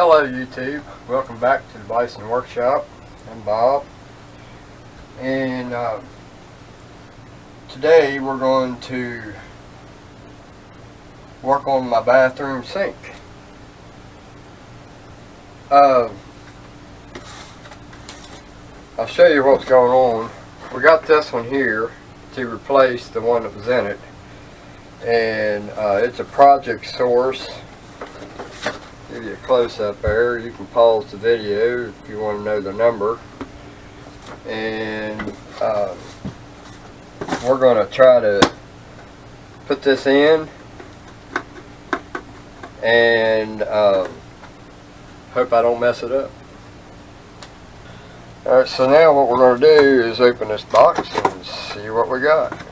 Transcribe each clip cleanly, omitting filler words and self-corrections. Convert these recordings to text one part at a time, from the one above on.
Hello YouTube, welcome back to the Bison Workshop. I'm Bob, and today we're going to work on my bathroom sink. I'll show you what's going on. We got this one here to replace the one that was in it, and it's a project source. Give you a close-up there. You can pause the video if you want to know the number. And we're going to try to put this in and hope I don't mess it up. Alright, so now what we're going to do is open this box and see what we got.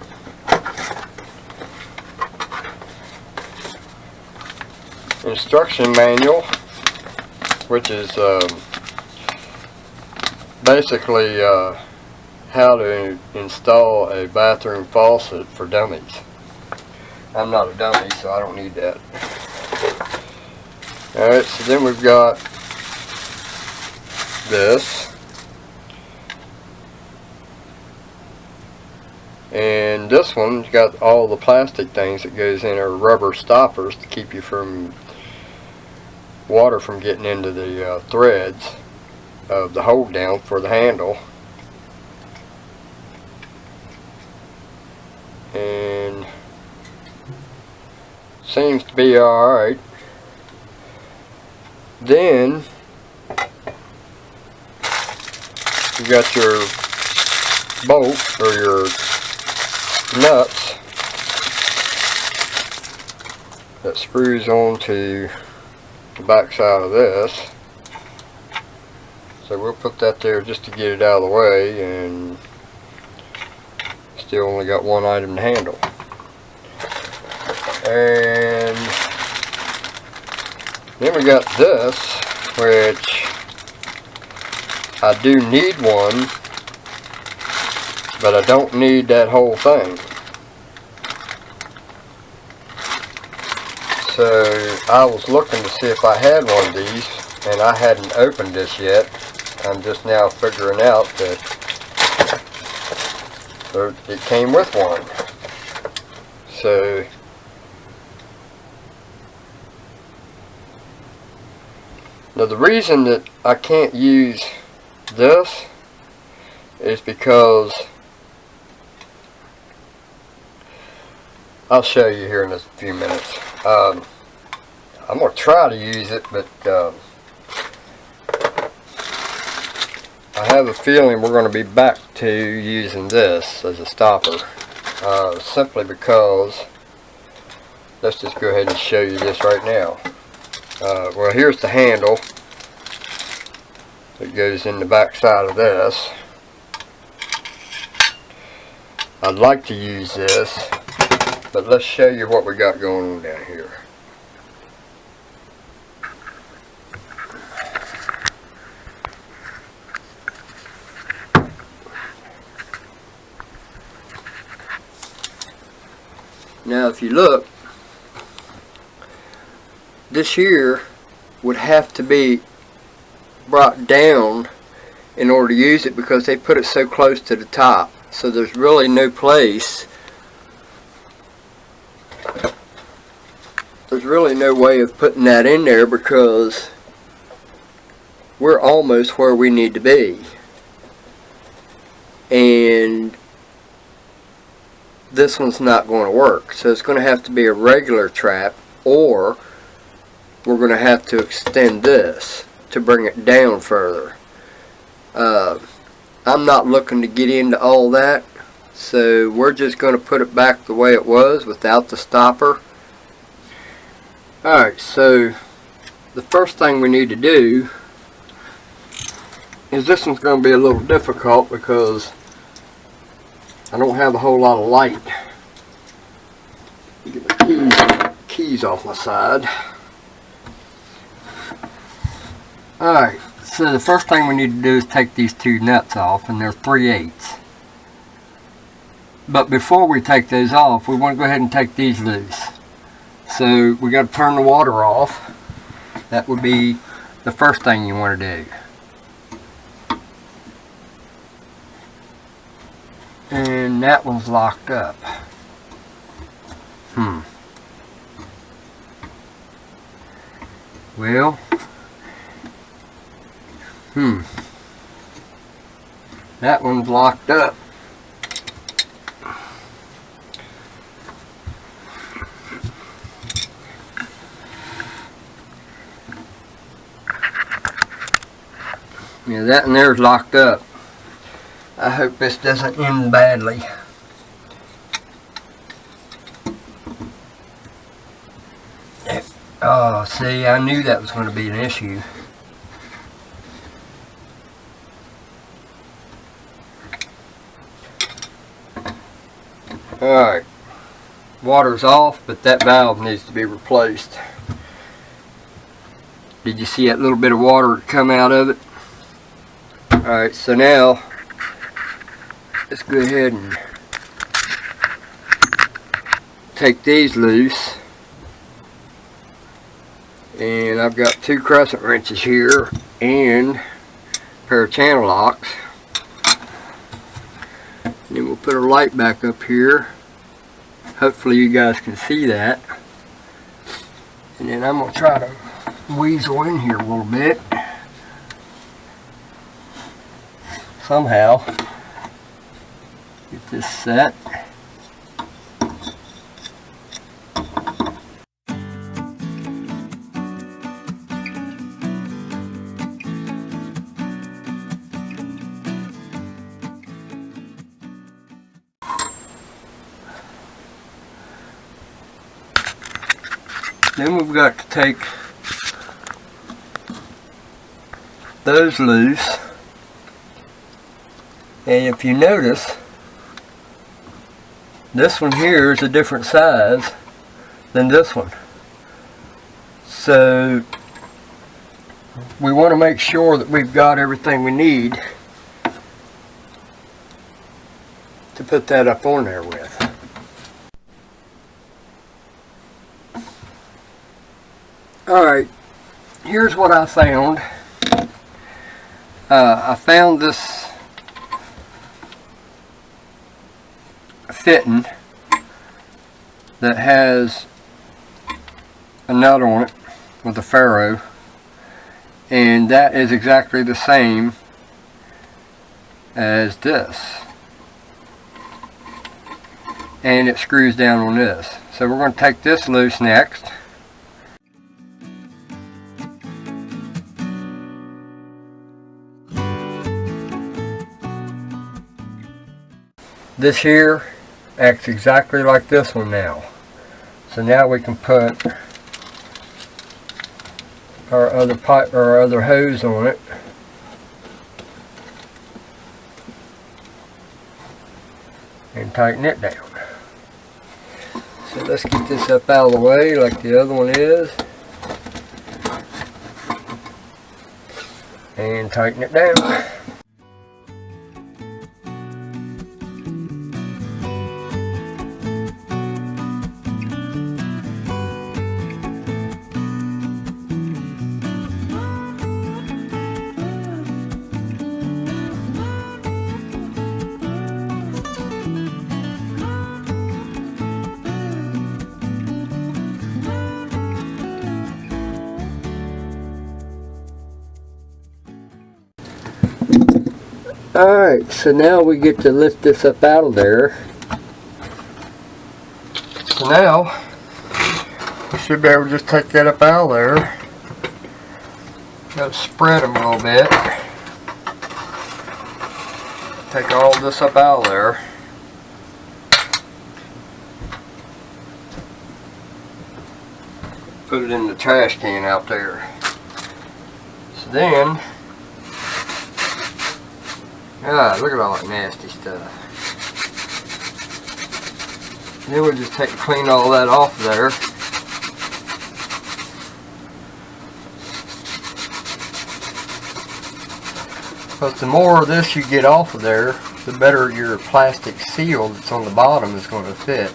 Instruction manual, which is basically how to install a bathroom faucet for dummies. I'm not a dummy, so I don't need that. Alright, so then we've got this, and this one's got all the plastic things that goes in, or rubber stoppers to keep you from water from getting into the threads of the hold down for the handle. And seems to be alright. Then you got your bolt or your nuts that screws onto the back side of this. So we'll put that there just to get it out of the way, and still only got one item to handle. And then we got this, which I do need one, but I don't need that whole thing. So I was looking to see if I had one of these, and I hadn't opened this yet. I'm just now figuring out that it came with one. So now the reason that I can't use this is because I'll show you here in a few minutes. I'm going to try to use it, but I have a feeling we're going to be back to using this as a stopper, simply because, let's just go ahead and show you this right now. Well, here's the handle that goes in the back side of this. I'd like to use this, but let's show you what we got going on down here. Now if you look, this here would have to be brought down in order to use it, because they put it so close to the top. So there's really no place. There's really no way of putting that in there, because we're almost where we need to be. And this one's not going to work. So it's going to have to be a regular trap, or we're going to have to extend this to bring it down further. I'm not looking to get into all that, so we're just going to put it back the way it was without the stopper. Alright, so the first thing we need to do is, this one's going to be a little difficult because I don't have a whole lot of light. Get the keys off my side. Alright, so the first thing we need to do is take these two nuts off, and they're 3/8. But before we take those off, we want to go ahead and take these loose. So we got to turn the water off. That would be the first thing you want to do. And that one's locked up. Well, that one's locked up. Yeah, that one there's locked up. I hope this doesn't end badly. Oh, see, I knew that was going to be an issue. Alright, water's off, but that valve needs to be replaced. Did you see that little bit of water come out of it? Alright, so now let's go ahead and take these loose. And I've got 2 crescent wrenches here and a pair of channel locks. Then we'll put our light back up here. Hopefully you guys can see that. And then I'm going to try to weasel in here a little bit. Somehow get this set. Then we've got to take those loose, and if you notice, this one here is a different size than this one. So we want to make sure that we've got everything we need to put that up on there with. Alright, here's what I found. I found this fitting that has a nut on it with a ferrule, and that is exactly the same as this, and it screws down on this. So we're going to take this loose next. This here acts exactly like this one now. So now we can put our other pipe or our other hose on it. And tighten it down. So let's get this up out of the way like the other one is. And tighten it down. Alright, so now we get to lift this up out of there. So now, we should be able to just take that up out of there. Got to spread them a little bit. Take all this up out of there. Put it in the trash can out there. So then, God, look at all that nasty stuff. Then we'll just clean all that off there. But the more of this you get off of there, the better your plastic seal that's on the bottom is going to fit.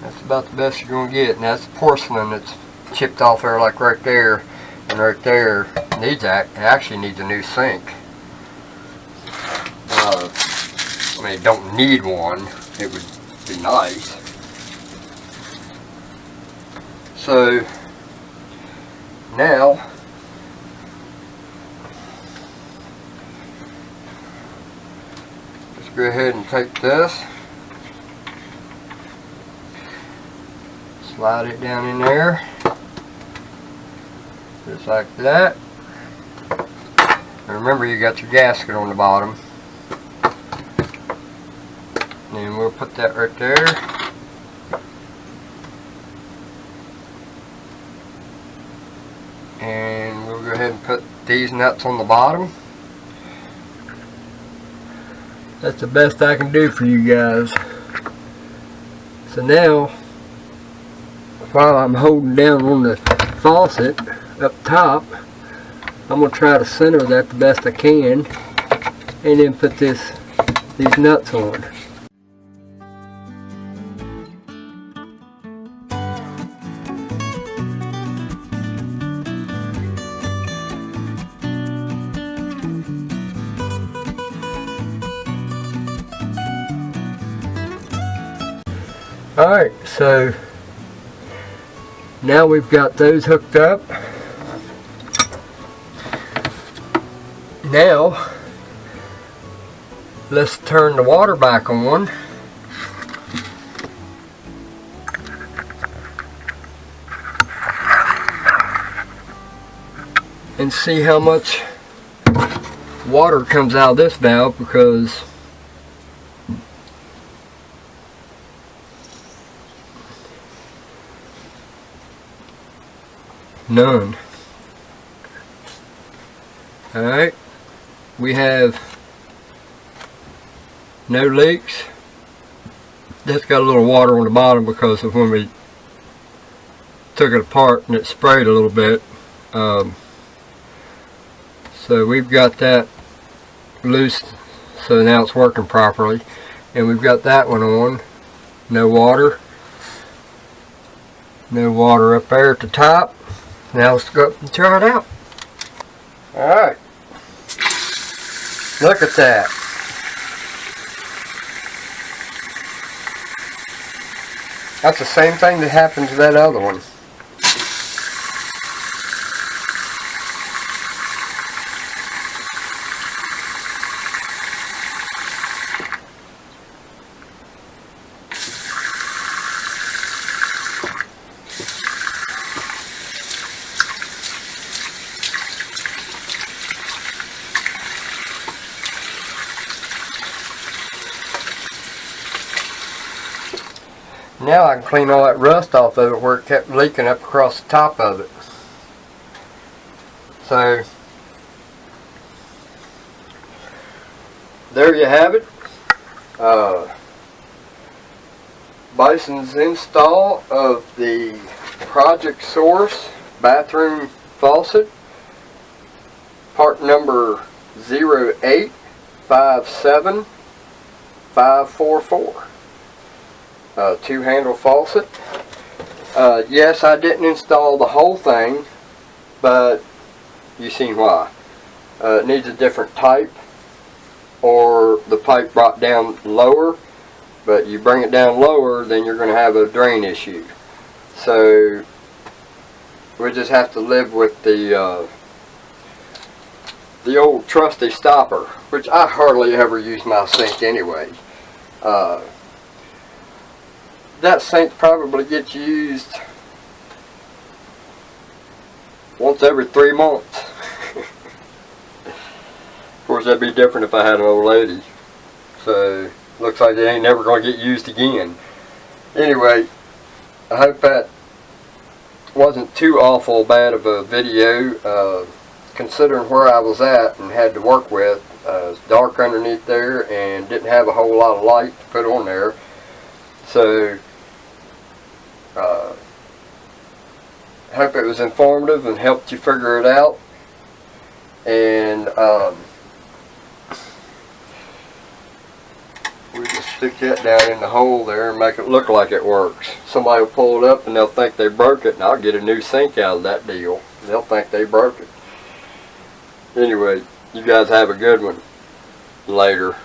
That's about the best you're going to get. And that's porcelain that's chipped off there, like right there. And right there needs actually needs a new sink. I mean, it don't need one. It would be nice. So now let's go ahead and take this, slide it down in there, just like that. And remember, you got your gasket on the bottom. And we'll put that right there. And we'll go ahead and put these nuts on the bottom. That's the best I can do for you guys. So now, while I'm holding down on the faucet up top, I'm going to try to center that the best I can, and then put these nuts on. Alright, so now we've got those hooked up. Now let's turn the water back on. And see how much water comes out of this valve, because none. Alright, we have no leaks. That's got a little water on the bottom because of when we took it apart and it sprayed a little bit. So we've got that loose, so now it's working properly. And we've got that one on. No water. No water up there at the top. Now let's go up and try it out. Alright. Look at that. That's the same thing that happened to that other one. Now I can clean all that rust off of it where it kept leaking up across the top of it. So there you have it. Bison's install of the Project Source bathroom faucet, part number 0857544. Two-handle faucet. Yes, I didn't install the whole thing, but you seen why. It needs a different type, or the pipe brought down lower, but you bring it down lower, then you're going to have a drain issue. So we just have to live with the old trusty stopper, which I hardly ever use my sink anyway. That sink probably gets used once every 3 months. Of course, that'd be different if I had an old lady. So, looks like it ain't never going to get used again. Anyway, I hope that wasn't too awful bad of a video, considering where I was at and had to work with. It's dark underneath there and didn't have a whole lot of light to put on there. So, I hope it was informative and helped you figure it out. And we just stick that down in the hole there and make it look like it works. Somebody will pull it up and they'll think they broke it, and I'll get a new sink out of that deal. They'll think they broke it. Anyway, you guys have a good one. Later.